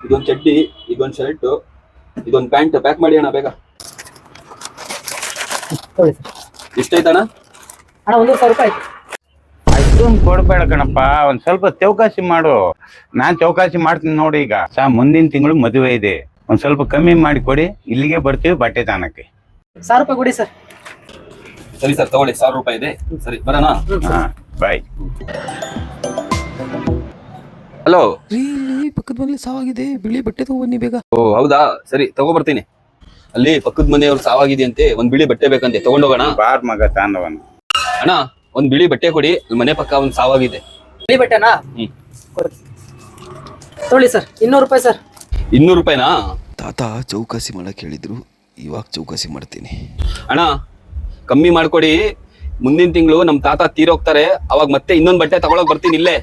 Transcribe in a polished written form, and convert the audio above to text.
ಇದೊಂದು ಚಡ್ಡಿ, ಇದೊಂದು ಶರ್ಟ್, ಇದೊಂದು ಪ್ಯಾಂಟ್ ಪ್ಯಾಕ್ ಮಾಡಿ ಅಣ್ಣ ಬೇಗ. ತಗೊಳ್ಳಿ ಸರ್. ಎಷ್ಟಾಯ್ತಣ್ಣ? ಅಣ್ಣ 1,000 ರೂಪಾಯಿ ಆಯ್ತು. ಅಷ್ಟೊಂದು ಕೊಡ್ಬೇಡ ಕಣಪ್ಪ, ಒಂದ್ ಸ್ವಲ್ಪ ಚೌಕಾಸಿ ಮಾಡು. ನಾನ್ ಚೌಕಾಸಿ ಮಾಡ್ತೀನಿ ನೋಡಿ. ಈಗ ಮುಂದಿನ ತಿಂಗಳು ಮದುವೆ ಇದೆ, ಒಂದ್ ಸ್ವಲ್ಪ ಕಮ್ಮಿ ಮಾಡಿ ಕೊಡಿ. ಇಲ್ಲಿಗೆ ಬರ್ತೀವಿ ಬಟ್ಟೆ ತಾನಕ್ಕೆ. 1,000 ರೂಪಾಯಿ ಕೊಡಿ ಸರ್. ಸರಿ ಸರ್ ತಗೊಳ್ಳಿ, 1,000 ರೂಪಾಯಿ ಇದೆ. ಸರಿ ಬರೋಣ. ಹಾ ಬಾಯ್. ಹಲೋ, ಇಲ್ಲಿ ಪಕ್ಕದ ಮನೇಲಿ ಸಾವಾಗಿದೆ, ಬಿಳಿ ಬಟ್ಟೆ ತಗೊಂಡ್ಬನ್ನಿ ಬೇಗ. ಓ ಹೌದಾ, ಸರಿ ತಗೋಬರ್ತೀನಿ. ಅಲ್ಲಿ ಪಕ್ಕದ ಮನೆಯವ್ರು ಸಾವಾಗಿದೆ ಅಂತೆ, ಒಂದ್ ಬಿಳಿ ಬಟ್ಟೆ ಬೇಕಂತೆ, ತಗೊಂಡೋಗೋಣ. ಬಾರ್ ಮಗ ತಾಂಡವನ್. ಅಣ್ಣ ಒಂದ್ ಬಿಳಿ ಬಟ್ಟೆ ಕೊಡಿ, ಅಲ್ಲಿ ಮನೆ ಪಕ್ಕ ಒಂದ್ ಸಾವಾಗಿದೆ. ಬಿಳಿ ಬಟ್ಟೆನಾ? ತಗೊಳ್ಳಿ ಸರ್. 200 ರೂಪಾಯಿ ಸರ್. 200 ರೂಪಾಯಿನಾ? ತಾತ ಚೌಕಾಸಿ ಮಾಡಕ್ ಹೇಳಿದ್ರು, ಇವಾಗ ಚೌಕಾಸಿ ಮಾಡ್ತೀನಿ. ಅಣ್ಣ ಕಮ್ಮಿ ಮಾಡ್ಕೊಡಿ, ಮುಂದಿನ ತಿಂಗಳು ನಮ್ ತಾತ ತೀರೋಗ್ತಾರೆ, ಅವಾಗ ಮತ್ತೆ ಇನ್ನೊಂದ್ ಬಟ್ಟೆ ತಗೊಳಕ್ ಬರ್ತೀನಿ ಇಲ್ಲೇ.